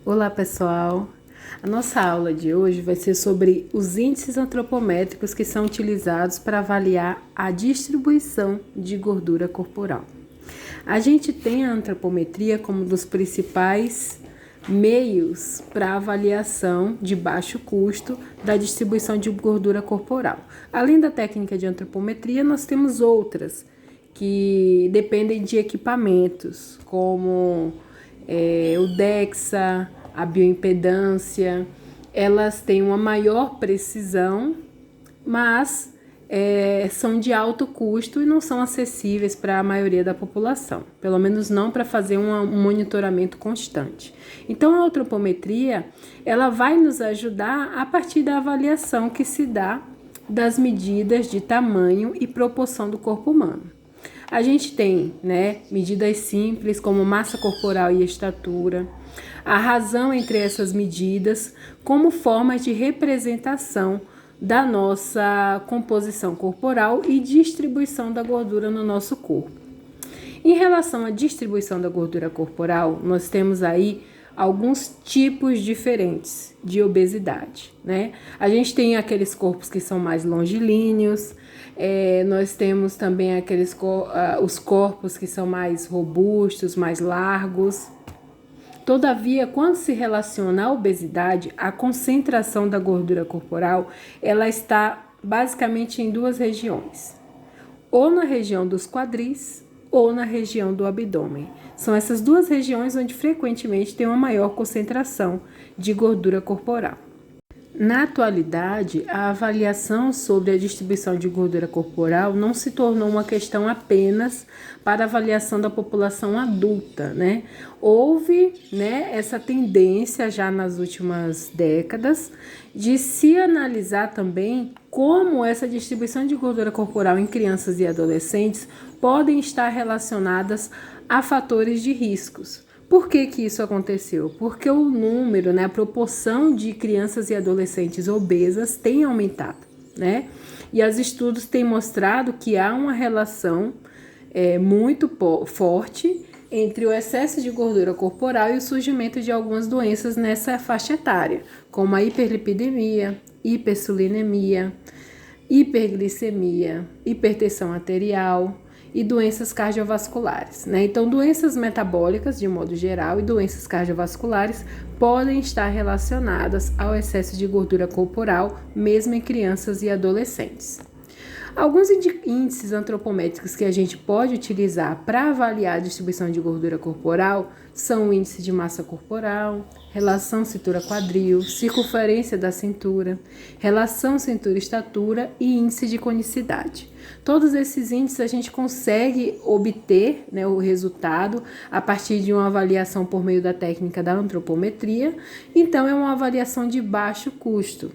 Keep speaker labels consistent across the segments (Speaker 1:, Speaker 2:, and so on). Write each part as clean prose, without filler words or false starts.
Speaker 1: Olá, pessoal! A nossa aula de hoje vai ser sobre os índices antropométricos que são utilizados para avaliar a distribuição de gordura corporal. A gente tem a antropometria como um dos principais meios para avaliação de baixo custo da distribuição de gordura corporal. Além da técnica de antropometria, nós temos outras que dependem de equipamentos, como o DEXA, a bioimpedância. Elas têm uma maior precisão, mas são de alto custo e não são acessíveis para a maioria da população, pelo menos não para fazer um monitoramento constante. Então, a antropometria, ela vai nos ajudar a partir da avaliação que se dá das medidas de tamanho e proporção do corpo humano. A gente tem, medidas simples como massa corporal e estatura, a razão entre essas medidas como formas de representação da nossa composição corporal e distribuição da gordura no nosso corpo. Em relação à distribuição da gordura corporal, nós temos aí alguns tipos diferentes de obesidade, A gente tem aqueles corpos que são mais longilíneos, nós temos também os corpos que são mais robustos, mais largos. Todavia, quando se relaciona à obesidade, a concentração da gordura corporal, ela está basicamente em duas regiões, ou na região dos quadris ou na região do abdômen. São essas duas regiões onde frequentemente tem uma maior concentração de gordura corporal. Na atualidade, a avaliação sobre a distribuição de gordura corporal não se tornou uma questão apenas para a avaliação da população adulta, Houve, essa tendência já nas últimas décadas de se analisar também como essa distribuição de gordura corporal em crianças e adolescentes podem estar relacionadas a fatores de riscos. Por que isso aconteceu? Porque o número, a proporção de crianças e adolescentes obesas tem aumentado, E os estudos têm mostrado que há uma relação muito forte entre o excesso de gordura corporal e o surgimento de algumas doenças nessa faixa etária, como a hiperlipidemia, hipersulinemia, hiperglicemia, hipertensão arterial e doenças cardiovasculares, Então, doenças metabólicas, de modo geral, e doenças cardiovasculares podem estar relacionadas ao excesso de gordura corporal, mesmo em crianças e adolescentes. Alguns índices antropométricos que a gente pode utilizar para avaliar a distribuição de gordura corporal são o índice de massa corporal, relação cintura-quadril, circunferência da cintura, relação cintura-estatura e índice de conicidade. Todos esses índices a gente consegue obter o resultado a partir de uma avaliação por meio da técnica da antropometria, então é uma avaliação de baixo custo.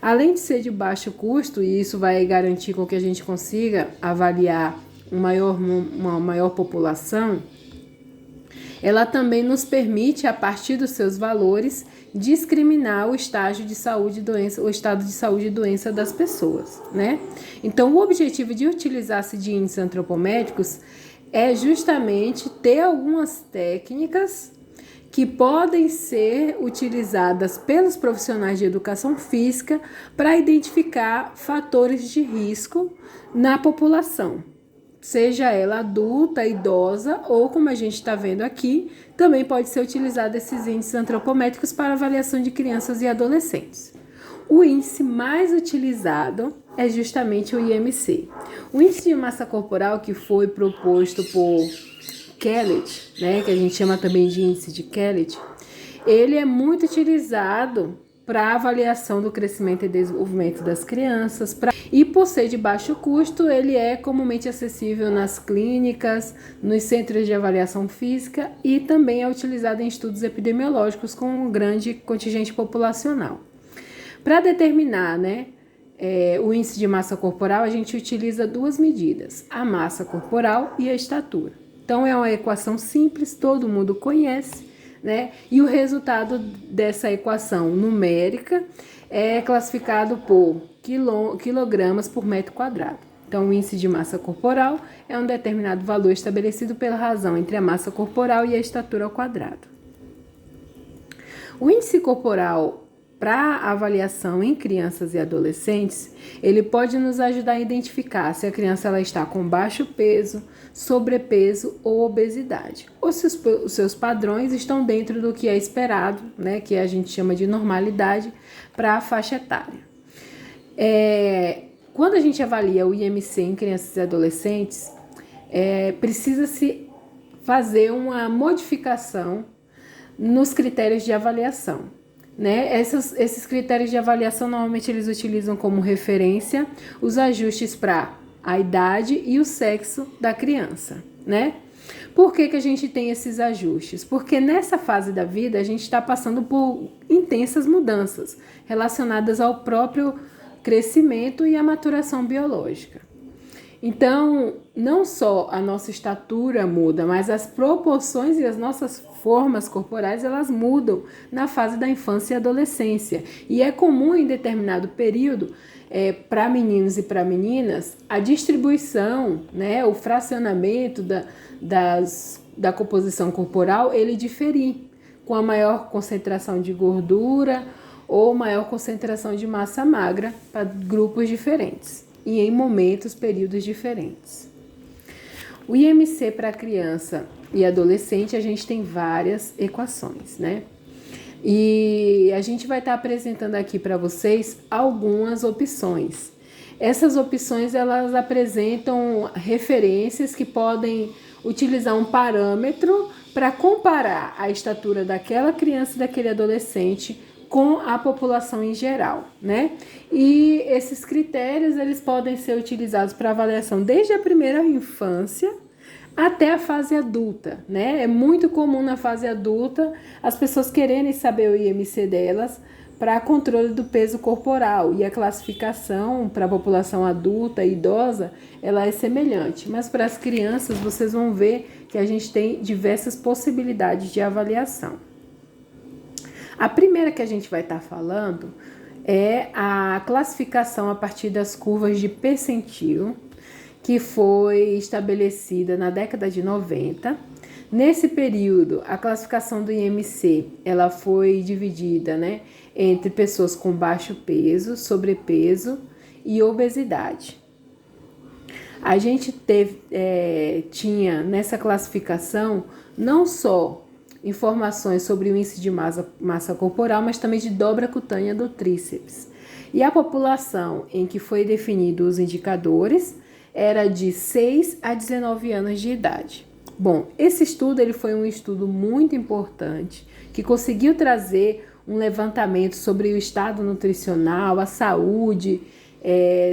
Speaker 1: Além de ser de baixo custo, e isso vai garantir com que a gente consiga avaliar uma maior população, ela também nos permite, a partir dos seus valores, discriminar o estágio de saúde e doença, o estado de saúde e doença das pessoas, Então, o objetivo de utilizar-se de índices antropométricos é justamente ter algumas técnicas que podem ser utilizadas pelos profissionais de educação física para identificar fatores de risco na população, seja ela adulta, idosa ou, como a gente está vendo aqui, também pode ser utilizado esses índices antropométricos para avaliação de crianças e adolescentes. O índice mais utilizado é justamente o IMC. O índice de massa corporal, que foi proposto por Kellett, que a gente chama também de índice de Kellett, ele é muito utilizado para avaliação do crescimento e desenvolvimento das crianças, e por ser de baixo custo, ele é comumente acessível nas clínicas, nos centros de avaliação física e também é utilizado em estudos epidemiológicos com um grande contingente populacional. Para determinar, o índice de massa corporal, a gente utiliza duas medidas, a massa corporal e a estatura. Então, é uma equação simples, todo mundo conhece, E o resultado dessa equação numérica é classificado por quilogramas por metro quadrado. Então, o índice de massa corporal é um determinado valor estabelecido pela razão entre a massa corporal e a estatura ao quadrado. O índice corporal para avaliação em crianças e adolescentes, ele pode nos ajudar a identificar se a criança ela está com baixo peso, sobrepeso ou obesidade, ou se os seus padrões estão dentro do que é esperado, né, que a gente chama de normalidade para a faixa etária. Quando a gente avalia o IMC em crianças e adolescentes, precisa-se fazer uma modificação nos critérios de avaliação. Né? Esses critérios de avaliação, normalmente eles utilizam como referência os ajustes para a idade e o sexo da criança, né? Por que a gente tem esses ajustes? Porque nessa fase da vida a gente está passando por intensas mudanças relacionadas ao próprio crescimento e à maturação biológica. Então, não só a nossa estatura muda, mas as proporções e as nossas formas corporais, elas mudam na fase da infância e adolescência. E é comum em determinado período, para meninos e para meninas, a distribuição, né, o fracionamento da composição corporal, ele diferir, com a maior concentração de gordura ou maior concentração de massa magra para grupos diferentes e em períodos diferentes. O IMC para criança e adolescente, a gente tem várias equações, né? E a gente vai estar apresentando aqui para vocês algumas opções. Essas opções, elas apresentam referências que podem utilizar um parâmetro para comparar a estatura daquela criança e daquele adolescente com a população em geral, né? E esses critérios, eles podem ser utilizados para avaliação desde a primeira infância até a fase adulta, né? É muito comum na fase adulta as pessoas quererem saber o IMC delas para controle do peso corporal, e a classificação para a população adulta e idosa, ela é semelhante, mas para as crianças vocês vão ver que a gente tem diversas possibilidades de avaliação. A primeira que a gente vai estar falando é a classificação a partir das curvas de percentil, que foi estabelecida na década de 90. Nesse período, a classificação do IMC ela foi dividida, né, entre pessoas com baixo peso, sobrepeso e obesidade. A gente tinha nessa classificação não só informações sobre o índice de massa corporal, mas também de dobra cutânea do tríceps. E a população em que foi definido os indicadores era de 6 a 19 anos de idade. Bom, esse estudo ele foi um estudo muito importante, que conseguiu trazer um levantamento sobre o estado nutricional, a saúde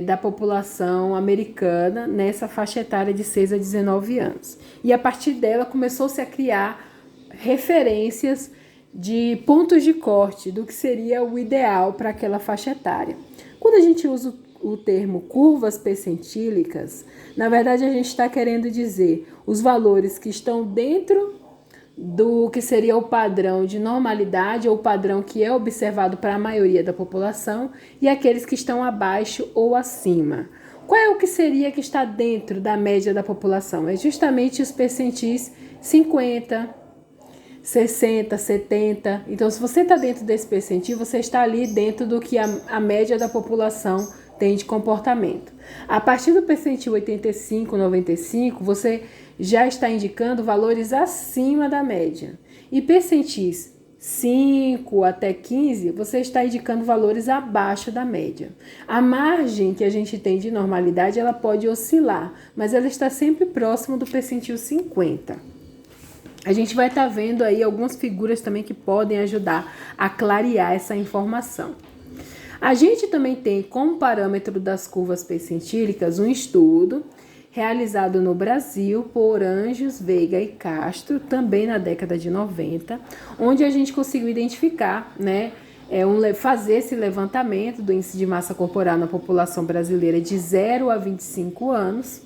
Speaker 1: da população americana nessa faixa etária de 6 a 19 anos. E a partir dela começou-se a criar referências de pontos de corte do que seria o ideal para aquela faixa etária. Quando a gente usa o termo curvas percentílicas, na verdade a gente está querendo dizer os valores que estão dentro do que seria o padrão de normalidade ou padrão que é observado para a maioria da população e aqueles que estão abaixo ou acima. Qual é o que seria que está dentro da média da população? É justamente os percentis 50, 60, 70. Então, se você está dentro desse percentil, você está ali dentro do que a média da população tem de comportamento. A partir do percentil 85, 95, você já está indicando valores acima da média. E percentis 5 até 15, você está indicando valores abaixo da média. A margem que a gente tem de normalidade, ela pode oscilar, mas ela está sempre próximo do percentil 50. A gente vai estar vendo aí algumas figuras também que podem ajudar a clarear essa informação. A gente também tem como parâmetro das curvas percentílicas um estudo realizado no Brasil por Anjos, Veiga e Castro, também na década de 90, onde a gente conseguiu identificar, né, fazer esse levantamento do índice de massa corporal na população brasileira de 0 a 25 anos,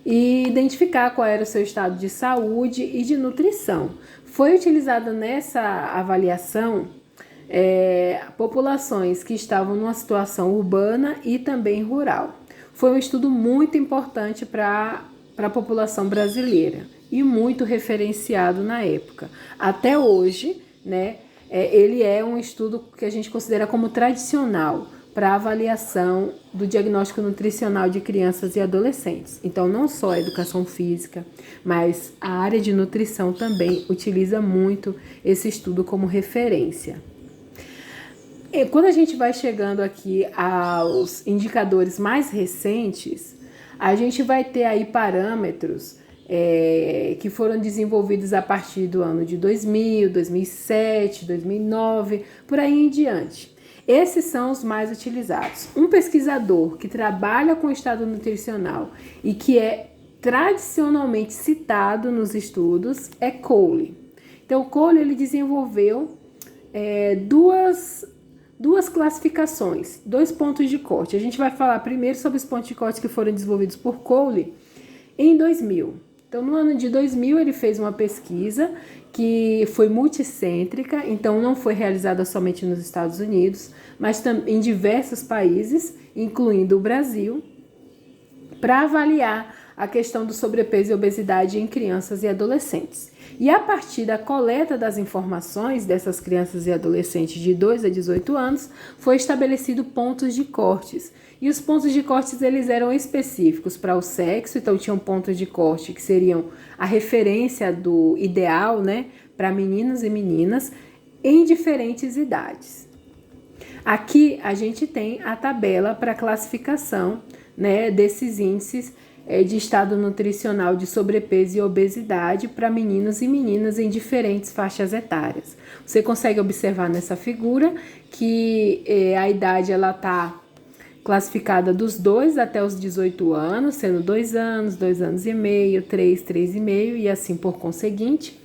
Speaker 1: e identificar qual era o seu estado de saúde e de nutrição. Foi utilizada nessa avaliação populações que estavam numa situação urbana e também rural. Foi um estudo muito importante para a população brasileira e muito referenciado na época. Até hoje, né, ele é um estudo que a gente considera como tradicional para avaliação do diagnóstico nutricional de crianças e adolescentes. Então, não só a educação física, mas a área de nutrição também utiliza muito esse estudo como referência. E quando a gente vai chegando aqui aos indicadores mais recentes, a gente vai ter aí parâmetros que foram desenvolvidos a partir do ano de 2000, 2007, 2009, por aí em diante. Esses são os mais utilizados. Um pesquisador que trabalha com estado nutricional e que é tradicionalmente citado nos estudos é Cowley. Então, Cowley ele desenvolveu duas classificações, 2 pontos de corte. A gente vai falar primeiro sobre os pontos de corte que foram desenvolvidos por Cowley em 2000. Então, no ano de 2000, ele fez uma pesquisa que foi multicêntrica, então não foi realizada somente nos Estados Unidos, mas também em diversos países, incluindo o Brasil, para avaliar a questão do sobrepeso e obesidade em crianças e adolescentes. E a partir da coleta das informações dessas crianças e adolescentes de 2 a 18 anos, foi estabelecido pontos de cortes. E os pontos de cortes eles eram específicos para o sexo, então tinham pontos de corte que seriam a referência do ideal, né, para meninos e meninas em diferentes idades. Aqui a gente tem a tabela para classificação, né, desses índices de estado nutricional de sobrepeso e obesidade para meninos e meninas em diferentes faixas etárias. Você consegue observar nessa figura que a idade ela está classificada dos 2 até os 18 anos, sendo 2 anos, 2 anos e meio, 3, 3,5 e assim por conseguinte.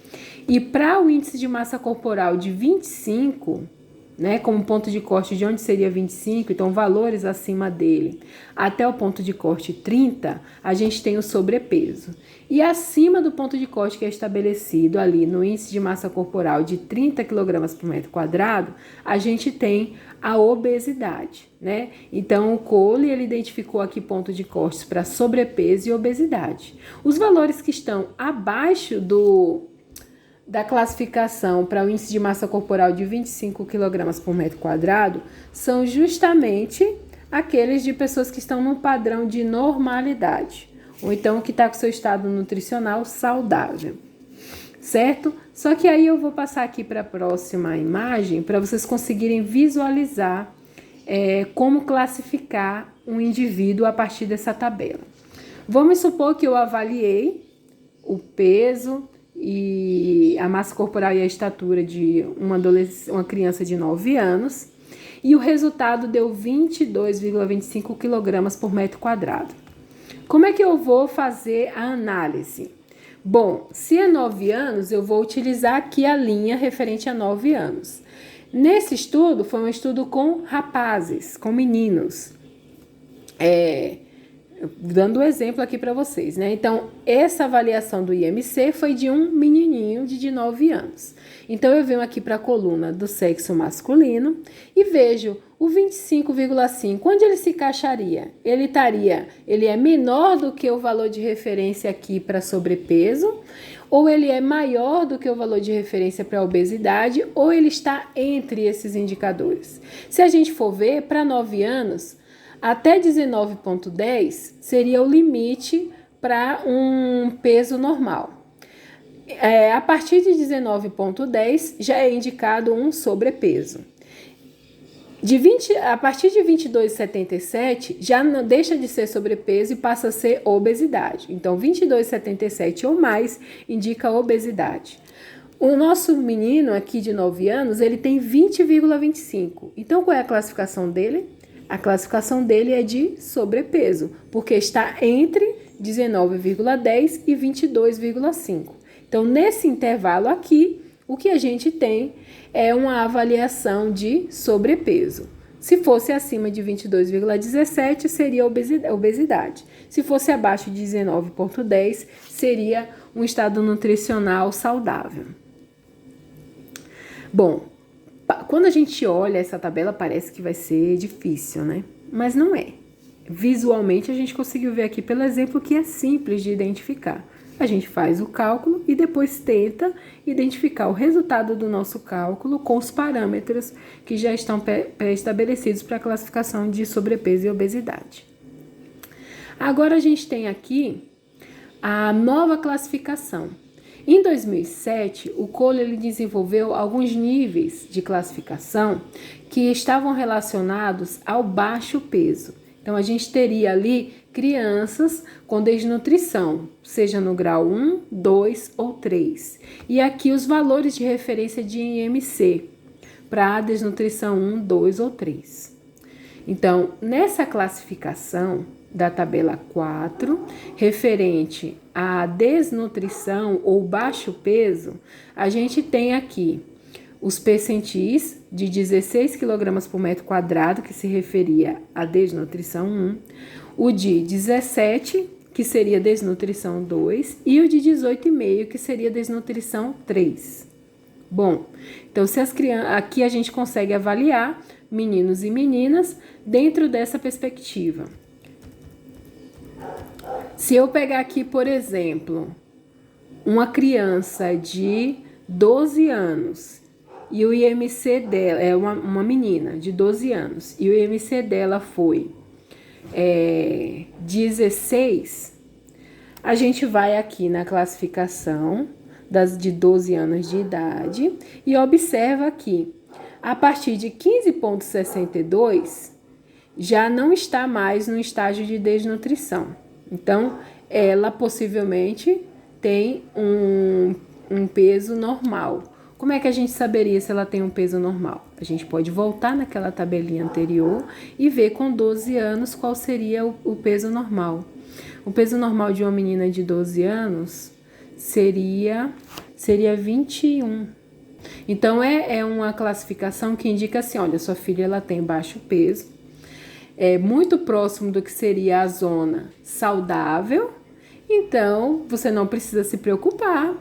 Speaker 1: E para o índice de massa corporal de 25, né, como ponto de corte de onde seria 25, então valores acima dele, até o ponto de corte 30, a gente tem o sobrepeso. E acima do ponto de corte que é estabelecido ali no índice de massa corporal de 30 kg por metro quadrado, a gente tem a obesidade, né? Então, o Cowley, ele identificou aqui ponto de cortes para sobrepeso e obesidade. Os valores que estão abaixo da classificação para o índice de massa corporal de 25 kg por metro quadrado são justamente aqueles de pessoas que estão num padrão de normalidade, ou então que está com seu estado nutricional saudável, certo? Só que aí eu vou passar aqui para a próxima imagem para vocês conseguirem visualizar como classificar um indivíduo a partir dessa tabela. Vamos supor que eu avaliei o peso e a massa corporal e a estatura de uma criança de 9 anos e o resultado deu 22,25 kg por metro quadrado. Como é que eu vou fazer a análise? Bom, se é 9 anos, eu vou utilizar aqui a linha referente a 9 anos. Nesse estudo, foi um estudo com rapazes, com meninos. Dando um exemplo aqui para vocês, né? Então, essa avaliação do IMC foi de um menininho de 9 anos. Então, eu venho aqui para a coluna do sexo masculino e vejo o 25,5, onde ele se encaixaria? Ele é menor do que o valor de referência aqui para sobrepeso, ou ele é maior do que o valor de referência para obesidade, ou ele está entre esses indicadores. Se a gente for ver, para 9 anos, até 19,10 seria o limite para um peso normal. A partir de 19,10 já é indicado um sobrepeso. A partir de 22,77 já não deixa de ser sobrepeso e passa a ser obesidade. Então, 22,77 ou mais indica obesidade. O nosso menino aqui de 9 anos, ele tem 20,25. Então, qual é a classificação dele? A classificação dele é de sobrepeso, porque está entre 19,10 e 22,5. Então, nesse intervalo aqui, o que a gente tem é uma avaliação de sobrepeso. Se fosse acima de 22,17, seria obesidade. Se fosse abaixo de 19,10, seria um estado nutricional saudável. Bom, quando a gente olha essa tabela, parece que vai ser difícil, né? Mas não é. Visualmente, a gente conseguiu ver aqui pelo exemplo que é simples de identificar. A gente faz o cálculo e depois tenta identificar o resultado do nosso cálculo com os parâmetros que já estão pré-estabelecidos para a classificação de sobrepeso e obesidade. Agora a gente tem aqui a nova classificação. Em 2007, o Kohler ele desenvolveu alguns níveis de classificação que estavam relacionados ao baixo peso. Então, a gente teria ali crianças com desnutrição, seja no grau 1, 2 ou 3. E aqui os valores de referência de IMC para a desnutrição 1, 2 ou 3. Então, nessa classificação da tabela 4, referente à desnutrição ou baixo peso, a gente tem aqui os percentis de 16 kg por metro quadrado, que se referia à desnutrição 1, o de 17, que seria desnutrição 2, e o de 18,5, que seria desnutrição 3. Bom, então se as crianças, aqui a gente consegue avaliar meninos e meninas dentro dessa perspectiva. Se eu pegar aqui, por exemplo, uma criança de 12 anos e o IMC dela, é uma menina de 12 anos, e o IMC dela foi 16, a gente vai aqui na classificação das de 12 anos de idade e observa aqui, a partir de 15,62, já não está mais no estágio de desnutrição. Então, ela possivelmente tem um peso normal. Como é que a gente saberia se ela tem um peso normal? A gente pode voltar naquela tabelinha anterior e ver com 12 anos qual seria o peso normal. O peso normal de uma menina de 12 anos seria 21. Então, é uma classificação que indica assim, olha, sua filha ela tem baixo peso, é muito próximo do que seria a zona saudável, então você não precisa se preocupar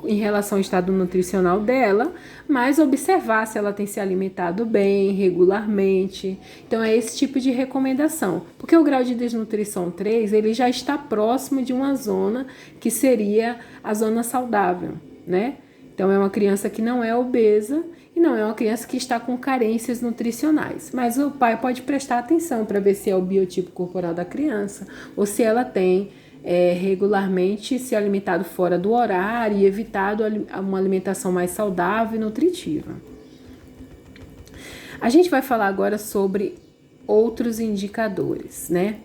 Speaker 1: em relação ao estado nutricional dela, mas observar se ela tem se alimentado bem, regularmente. Então é esse tipo de recomendação, porque o grau de desnutrição 3, ele já está próximo de uma zona que seria a zona saudável, né? Então é uma criança que não é obesa e não é uma criança que está com carências nutricionais. Mas o pai pode prestar atenção para ver se é o biotipo corporal da criança ou se ela tem regularmente se alimentado fora do horário e evitado uma alimentação mais saudável e nutritiva. A gente vai falar agora sobre outros indicadores, né?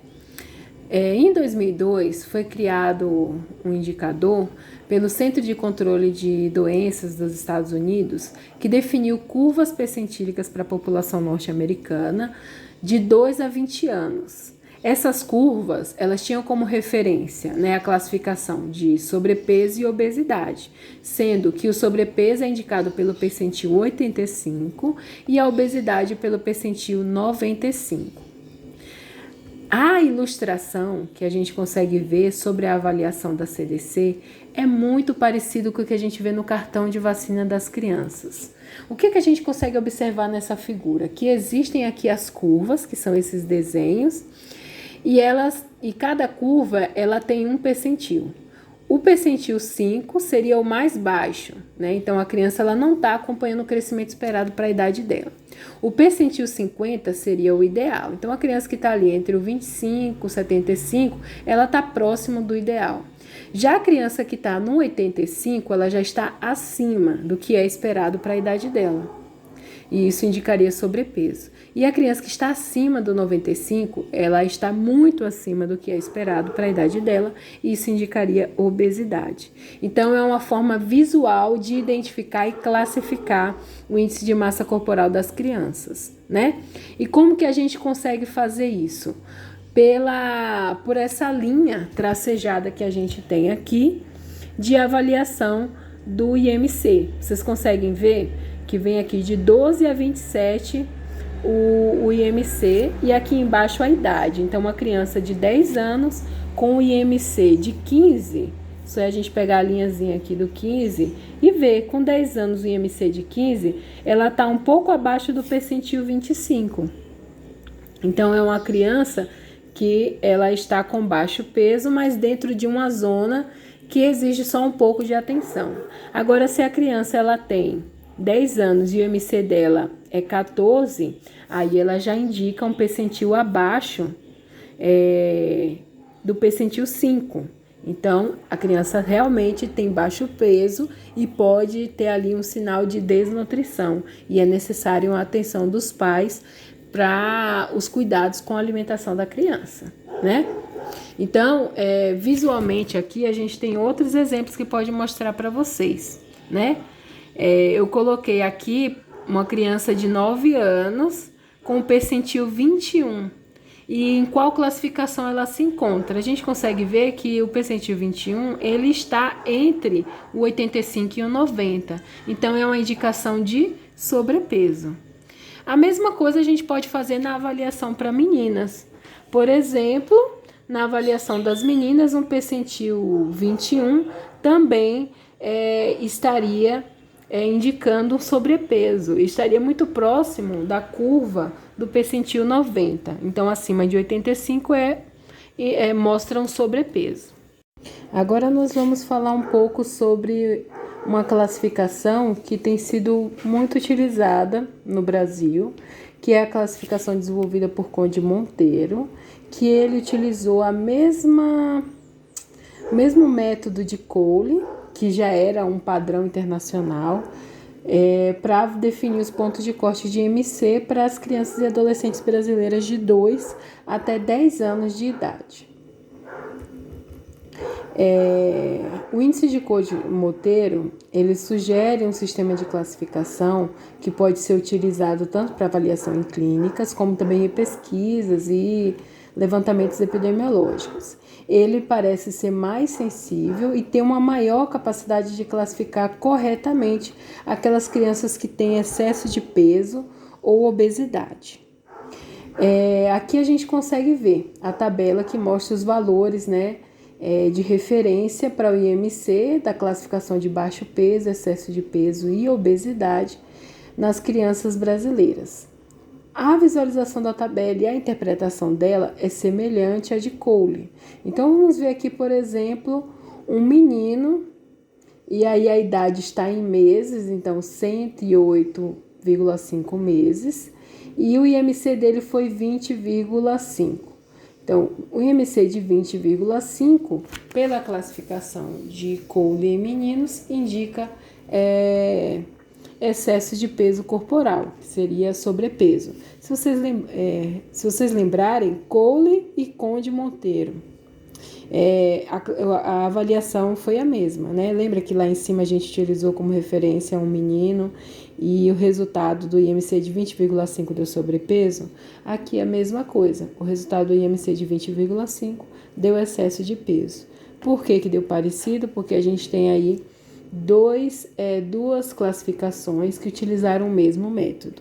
Speaker 1: Em 2002 foi criado um indicador pelo Centro de Controle de Doenças dos Estados Unidos que definiu curvas percentílicas para a população norte-americana de 2 a 20 anos. Essas curvas, elas tinham como referência, né, a classificação de sobrepeso e obesidade, sendo que o sobrepeso é indicado pelo percentil 85 e a obesidade pelo percentil 95. A ilustração que a gente consegue ver sobre a avaliação da CDC é muito parecido com o que a gente vê no cartão de vacina das crianças. O que a gente consegue observar nessa figura? Que existem aqui as curvas, que são esses desenhos, e cada curva ela tem um percentil. O percentil 5 seria o mais baixo, né? Então a criança ela não está acompanhando o crescimento esperado para a idade dela. O percentil 50 seria o ideal. Então a criança que está ali entre o 25 e 75, ela está próximo do ideal. Já a criança que está no 85, ela já está acima do que é esperado para a idade dela. E isso indicaria sobrepeso. E a criança que está acima do 95, ela está muito acima do que é esperado para a idade dela, e isso indicaria obesidade. Então, é uma forma visual de identificar e classificar o índice de massa corporal das crianças, né? E como que a gente consegue fazer isso? Por essa linha tracejada que a gente tem aqui de avaliação do IMC. Vocês conseguem ver que vem aqui de 12 a 27 o IMC e aqui embaixo a idade. Então, uma criança de 10 anos com o IMC de 15, só é a gente pegar a linhazinha aqui do 15 e ver, com 10 anos o IMC de 15, ela está um pouco abaixo do percentil 25. Então, é uma criança que ela está com baixo peso, mas dentro de uma zona que exige só um pouco de atenção. Agora, se a criança ela tem 10 anos e o IMC dela é 14, aí ela já indica um percentil abaixo do percentil 5. Então, a criança realmente tem baixo peso e pode ter ali um sinal de desnutrição. E é necessário a atenção dos pais para os cuidados com a alimentação da criança, né? Então, visualmente aqui a gente tem outros exemplos que pode mostrar para vocês, né? Eu coloquei aqui uma criança de 9 anos com o percentil 21. E em qual classificação ela se encontra? A gente consegue ver que o percentil 21, ele está entre o 85 e o 90. Então, é uma indicação de sobrepeso. A mesma coisa a gente pode fazer na avaliação para meninas. Por exemplo, na avaliação das meninas, um percentil 21 também estaria indicando sobrepeso. Estaria muito próximo da curva do percentil 90. Então, acima de 85 mostra um sobrepeso. Agora nós vamos falar um pouco sobre uma classificação que tem sido muito utilizada no Brasil, que é a classificação desenvolvida por Conde Monteiro, que ele utilizou o mesmo método de Cole, que já era um padrão internacional, para definir os pontos de corte de IMC para as crianças e adolescentes brasileiras de 2 até 10 anos de idade. O índice de Code-Monteiro, ele sugere um sistema de classificação que pode ser utilizado tanto para avaliação em clínicas, como também em pesquisas e levantamentos epidemiológicos. Ele parece ser mais sensível e tem uma maior capacidade de classificar corretamente aquelas crianças que têm excesso de peso ou obesidade. Aqui a gente consegue ver a tabela que mostra os valores, né, de referência para o IMC da classificação de baixo peso, excesso de peso e obesidade nas crianças brasileiras. A visualização da tabela e a interpretação dela é semelhante à de Cole. Então, vamos ver aqui, por exemplo, um menino, e aí a idade está em meses, então 108,5 meses, e o IMC dele foi 20,5. Então, o IMC de 20,5, pela classificação de Cole em meninos, indica excesso de peso corporal, que seria sobrepeso. Se vocês lembrarem, Cole e Conde Monteiro, a avaliação foi a mesma, né? Lembra que lá em cima a gente utilizou como referência um menino e o resultado do IMC de 20,5 deu sobrepeso? Aqui é a mesma coisa. O resultado do IMC de 20,5 deu excesso de peso. Por que deu parecido? Porque a gente tem aí duas classificações que utilizaram o mesmo método.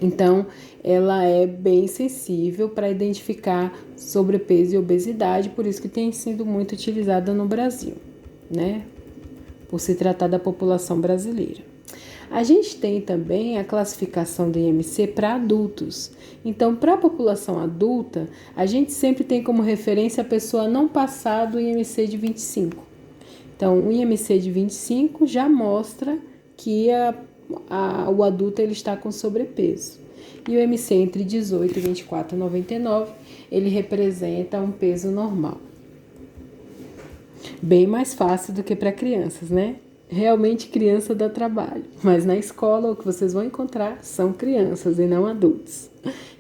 Speaker 1: Então, ela é bem sensível para identificar sobrepeso e obesidade, por isso que tem sido muito utilizada no Brasil, né? Por se tratar da população brasileira. A gente tem também a classificação do IMC para adultos. Então, para a população adulta, a gente sempre tem como referência a pessoa não passar do IMC de 25. Então, o IMC de 25 já mostra que o adulto ele está com sobrepeso. E o IMC entre 18 e 24,99, ele representa um peso normal. Bem mais fácil do que para crianças, né? Realmente criança dá trabalho, mas na escola o que vocês vão encontrar são crianças e não adultos.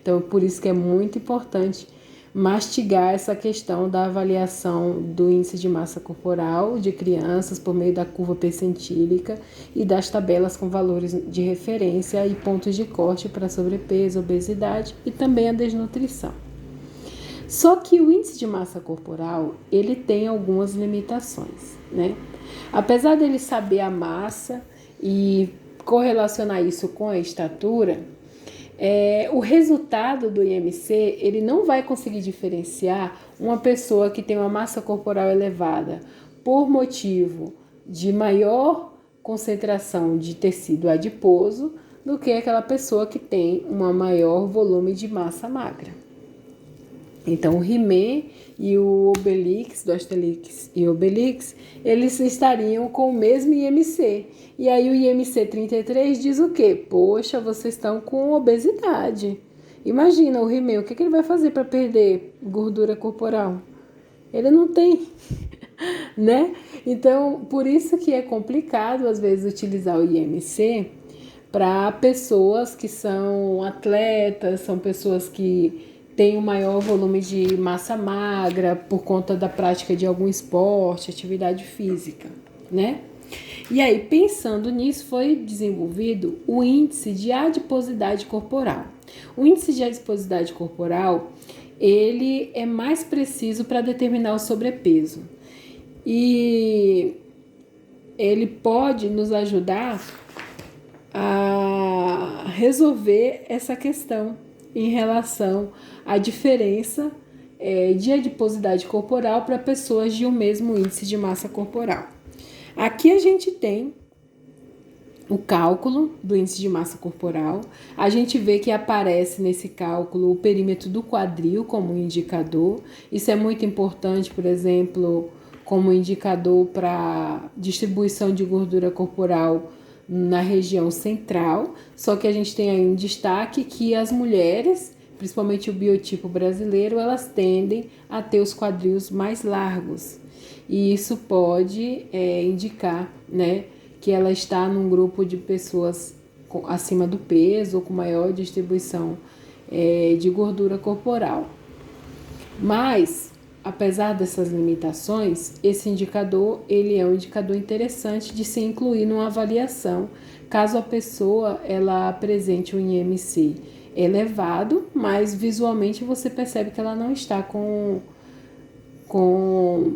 Speaker 1: Então, por isso que é muito importante mastigar essa questão da avaliação do índice de massa corporal de crianças por meio da curva percentílica e das tabelas com valores de referência e pontos de corte para sobrepeso, obesidade e também a desnutrição. Só que o índice de massa corporal, ele tem algumas limitações, né? Apesar dele saber a massa e correlacionar isso com a estatura, o resultado do IMC, ele não vai conseguir diferenciar uma pessoa que tem uma massa corporal elevada por motivo de maior concentração de tecido adiposo do que aquela pessoa que tem um maior volume de massa magra. Então, o Rimé e o Obelix, do Asterix e Obelix, eles estariam com o mesmo IMC. E aí o IMC 33 diz o quê? Poxa, vocês estão com obesidade. Imagina o Rimé, o que ele vai fazer para perder gordura corporal? Ele não tem, né? Então, por isso que é complicado, às vezes, utilizar o IMC para pessoas que são atletas, são pessoas que têm um maior volume de massa magra por conta da prática de algum esporte, atividade física, né? E aí, pensando nisso, foi desenvolvido o índice de adiposidade corporal. O índice de adiposidade corporal, ele é mais preciso para determinar o sobrepeso. E ele pode nos ajudar a resolver essa questão em relação à diferença de adiposidade corporal para pessoas de um mesmo índice de massa corporal. Aqui a gente tem o cálculo do índice de massa corporal. A gente vê que aparece nesse cálculo o perímetro do quadril como indicador. Isso é muito importante, por exemplo, como indicador para distribuição de gordura corporal na região central, só que a gente tem aí um destaque que as mulheres, principalmente o biotipo brasileiro, elas tendem a ter os quadris mais largos, e isso pode indicar, né, que ela está num grupo de pessoas acima do peso ou com maior distribuição de gordura corporal. Mas, apesar dessas limitações, esse indicador ele é um indicador interessante de se incluir numa avaliação, caso a pessoa ela apresente um IMC elevado, mas visualmente você percebe que ela não está com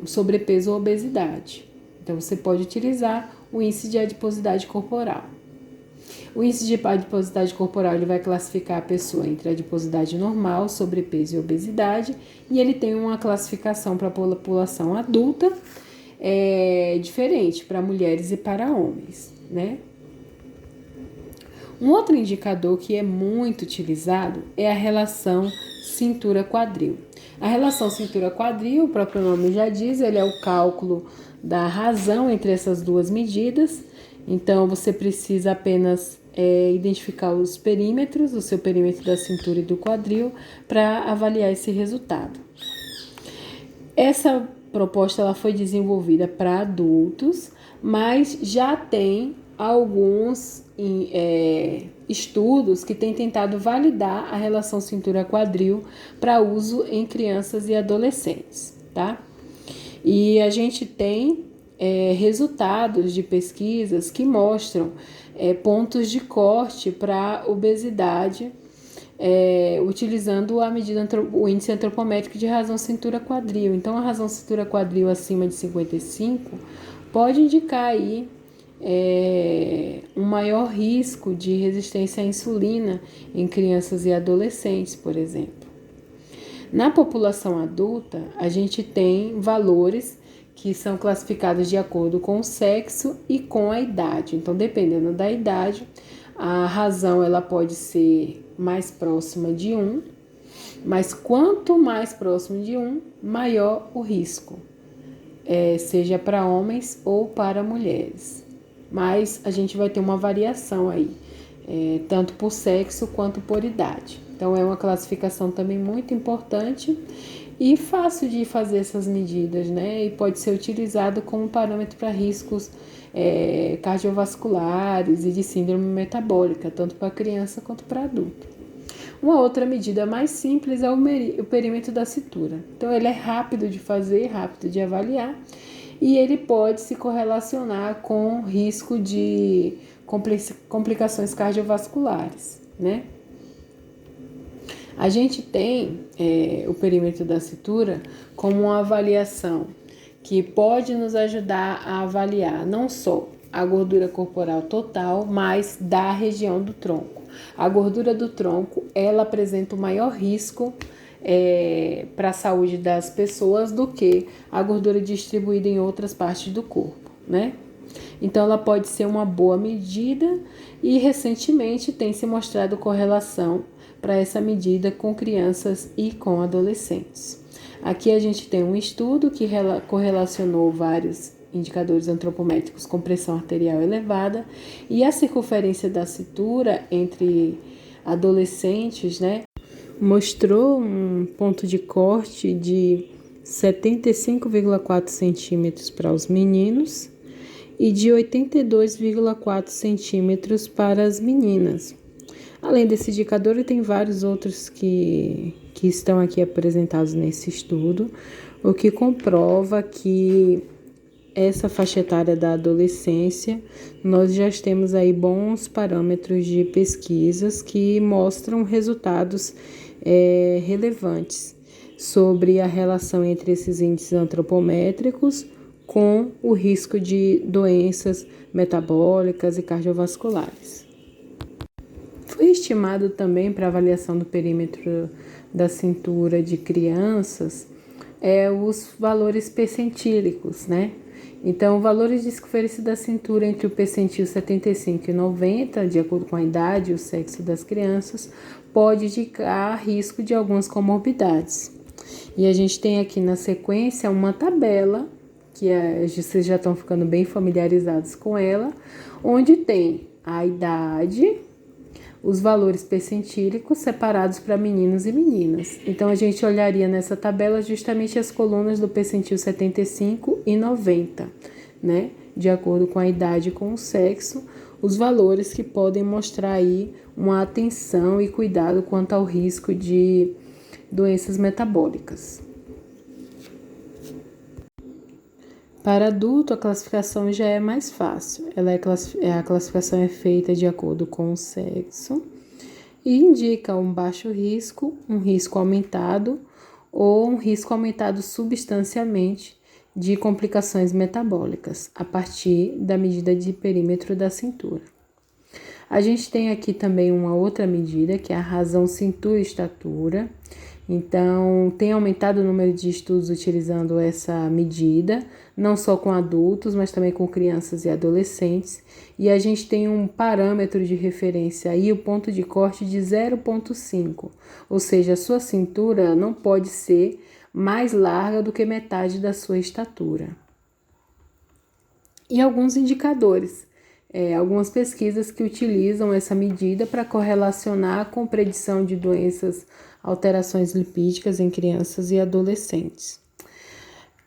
Speaker 1: sobrepeso ou obesidade. Então, você pode utilizar o índice de adiposidade corporal. O índice de adiposidade corporal ele vai classificar a pessoa entre adiposidade normal, sobrepeso e obesidade, e ele tem uma classificação para a população adulta diferente para mulheres e para homens, né? Um outro indicador que é muito utilizado é a relação cintura-quadril. A relação cintura-quadril, o próprio nome já diz, ele é o cálculo da razão entre essas duas medidas. Então, você precisa apenas identificar os perímetros, o seu perímetro da cintura e do quadril, para avaliar esse resultado. Essa proposta ela foi desenvolvida para adultos, mas já tem alguns estudos que têm tentado validar a relação cintura-quadril para uso em crianças e adolescentes, tá? E a gente tem resultados de pesquisas que mostram pontos de corte para obesidade utilizando a medida, o índice antropométrico de razão cintura-quadril. Então, a razão cintura-quadril acima de 55 pode indicar aí um maior risco de resistência à insulina em crianças e adolescentes, por exemplo. Na população adulta, a gente tem valores que são classificados de acordo com o sexo e com a idade. Então, dependendo da idade, a razão ela pode ser mais próxima de 1, mas quanto mais próximo de 1, maior o risco, seja para homens ou para mulheres. Mas a gente vai ter uma variação aí, tanto por sexo quanto por idade. Então, é uma classificação também muito importante e fácil de fazer essas medidas, né? E pode ser utilizado como parâmetro para riscos cardiovasculares e de síndrome metabólica, tanto para criança quanto para adulto. Uma outra medida mais simples é o perímetro da cintura. Então, ele é rápido de fazer, rápido de avaliar, e ele pode se correlacionar com risco de complicações cardiovasculares, né? A gente tem o perímetro da cintura como uma avaliação que pode nos ajudar a avaliar não só a gordura corporal total, mas da região do tronco. A gordura do tronco, ela apresenta o maior risco para a saúde das pessoas do que a gordura distribuída em outras partes do corpo, né? Então, ela pode ser uma boa medida e, recentemente, tem se mostrado correlação para essa medida com crianças e com adolescentes. Aqui a gente tem um estudo que correlacionou vários indicadores antropométricos com pressão arterial elevada e a circunferência da cintura entre adolescentes, né, mostrou um ponto de corte de 75,4 centímetros para os meninos e de 82,4 centímetros para as meninas. Além desse indicador, tem vários outros que estão aqui apresentados nesse estudo, o que comprova que essa faixa etária da adolescência, nós já temos aí bons parâmetros de pesquisas que mostram resultados relevantes sobre a relação entre esses índices antropométricos com o risco de doenças metabólicas e cardiovasculares. Foi estimado também para avaliação do perímetro da cintura de crianças os valores percentílicos, né? Então, valores de circunferência da cintura entre o percentil 75 e 90, de acordo com a idade e o sexo das crianças, pode indicar risco de algumas comorbidades. E a gente tem aqui na sequência uma tabela, que vocês já estão ficando bem familiarizados com ela, onde tem a idade, os valores percentílicos separados para meninos e meninas. Então, a gente olharia nessa tabela justamente as colunas do percentil 75 e 90, né? De acordo com a idade e com o sexo, os valores que podem mostrar aí uma atenção e cuidado quanto ao risco de doenças metabólicas. Para adulto, a classificação já é mais fácil. A classificação é feita de acordo com o sexo e indica um baixo risco, um risco aumentado ou um risco aumentado substancialmente de complicações metabólicas a partir da medida de perímetro da cintura. A gente tem aqui também uma outra medida, que é a razão cintura-estatura. Então, tem aumentado o número de estudos utilizando essa medida, não só com adultos, mas também com crianças e adolescentes. E a gente tem um parâmetro de referência aí, o ponto de corte de 0,5, ou seja, a sua cintura não pode ser mais larga do que metade da sua estatura. E alguns indicadores, algumas pesquisas que utilizam essa medida para correlacionar com predição de doenças, alterações lipídicas em crianças e adolescentes.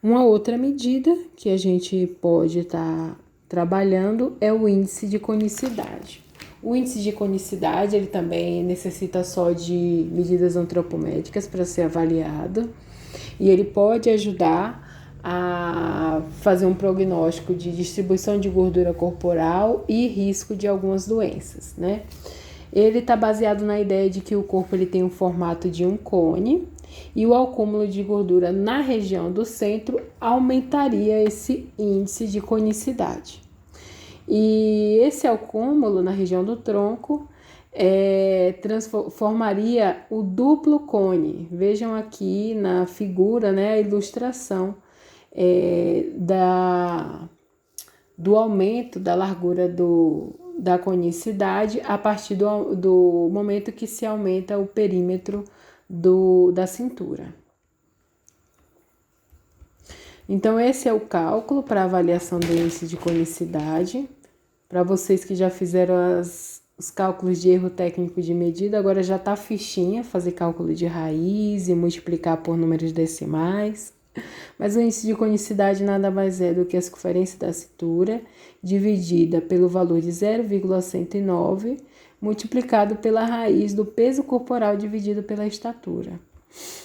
Speaker 1: Uma outra medida que a gente pode estar trabalhando é o índice de conicidade. O índice de conicidade, ele também necessita só de medidas antropométricas para ser avaliado e ele pode ajudar a fazer um prognóstico de distribuição de gordura corporal e risco de algumas doenças, né? Ele está baseado na ideia de que o corpo ele tem um formato de um cone e o acúmulo de gordura na região do centro aumentaria esse índice de conicidade. E esse acúmulo na região do tronco transformaria o duplo cone. Vejam aqui na figura, né, a ilustração do aumento da largura da conicidade a partir do momento que se aumenta o perímetro da cintura. Então, esse é o cálculo para avaliação do índice de conicidade. Para vocês que já fizeram os cálculos de erro técnico de medida, agora já está a fichinha, fazer cálculo de raiz e multiplicar por números decimais. Mas o índice de conicidade nada mais é do que a circunferência da cintura dividida pelo valor de 0,109 multiplicado pela raiz do peso corporal dividido pela estatura,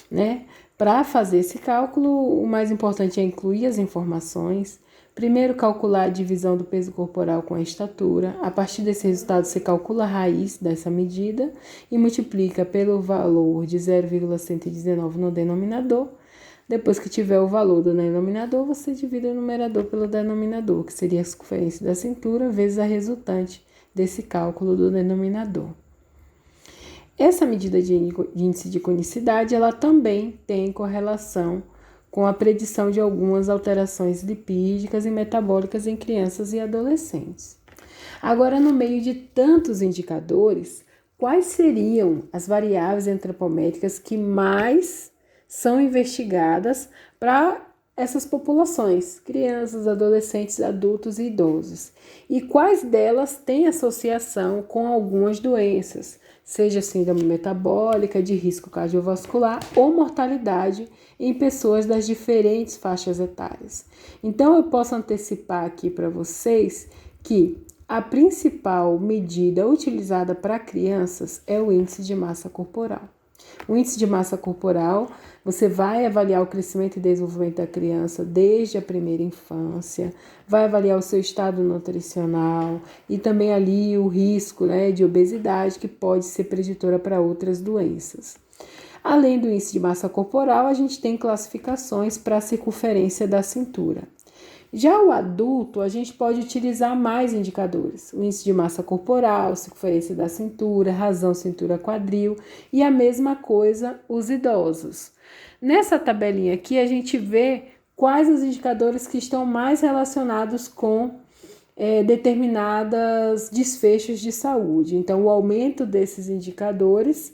Speaker 1: né? Para fazer esse cálculo, o mais importante é incluir as informações. Primeiro, calcular a divisão do peso corporal com a estatura. A partir desse resultado, você calcula a raiz dessa medida e multiplica pelo valor de 0,119 no denominador. Depois que tiver o valor do denominador, você divide o numerador pelo denominador, que seria a circunferência da cintura vezes a resultante desse cálculo do denominador. Essa medida de índice de conicidade, ela também tem correlação com a predição de algumas alterações lipídicas e metabólicas em crianças e adolescentes. Agora, no meio de tantos indicadores, quais seriam as variáveis antropométricas que mais são investigadas para essas populações, crianças, adolescentes, adultos e idosos? E quais delas têm associação com algumas doenças, seja síndrome metabólica, de risco cardiovascular ou mortalidade em pessoas das diferentes faixas etárias? Então, eu posso antecipar aqui para vocês que a principal medida utilizada para crianças é o índice de massa corporal. O índice de massa corporal, você vai avaliar o crescimento e desenvolvimento da criança desde a primeira infância, vai avaliar o seu estado nutricional e também ali o risco, de obesidade, que pode ser preditora para outras doenças. Além do índice de massa corporal, a gente tem classificações para a circunferência da cintura. Já o adulto, a gente pode utilizar mais indicadores: o índice de massa corporal, circunferência da cintura, razão cintura-quadril e a mesma coisa os idosos. Nessa tabelinha aqui, a gente vê quais os indicadores que estão mais relacionados com determinados desfechos de saúde. Então, o aumento desses indicadores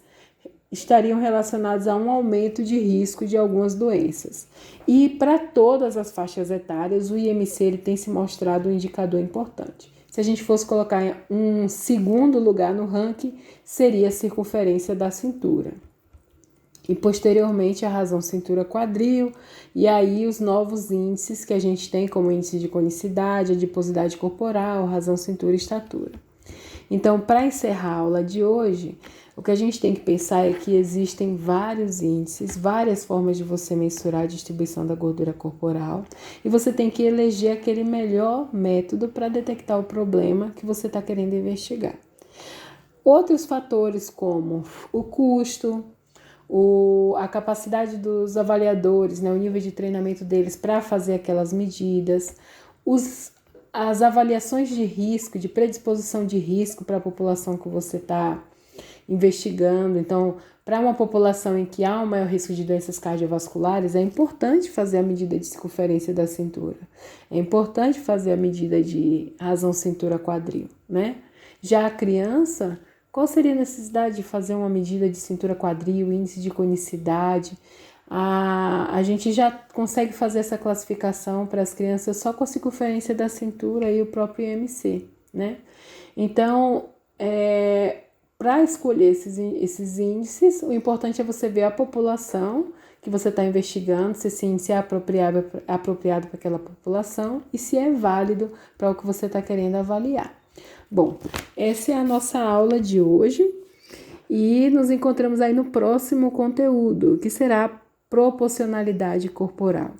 Speaker 1: estariam relacionados a um aumento de risco de algumas doenças. E para todas as faixas etárias, o IMC ele tem se mostrado um indicador importante. Se a gente fosse colocar um segundo lugar no ranking, seria a circunferência da cintura. E posteriormente a razão cintura-quadril, e aí os novos índices que a gente tem, como índice de conicidade, adiposidade corporal, razão cintura e estatura. Então, para encerrar a aula de hoje, o que a gente tem que pensar é que existem vários índices, várias formas de você mensurar a distribuição da gordura corporal, e você tem que eleger aquele melhor método para detectar o problema que você está querendo investigar. Outros fatores como o custo, a capacidade dos avaliadores, o nível de treinamento deles para fazer aquelas medidas, as avaliações de risco, de predisposição de risco para a população que você está investigando. Então, para uma população em que há um maior risco de doenças cardiovasculares, é importante fazer a medida de circunferência da cintura. É importante fazer a medida de razão cintura-quadril, Já a criança, qual seria a necessidade de fazer uma medida de cintura-quadril, índice de conicidade? A gente já consegue fazer essa classificação para as crianças só com a circunferência da cintura e o próprio IMC, Então, para escolher esses índices, o importante é você ver a população que você está investigando, se esse índice é apropriado para aquela população e se é válido para o que você está querendo avaliar. Bom, essa é a nossa aula de hoje e nos encontramos aí no próximo conteúdo, que será proporcionalidade corporal.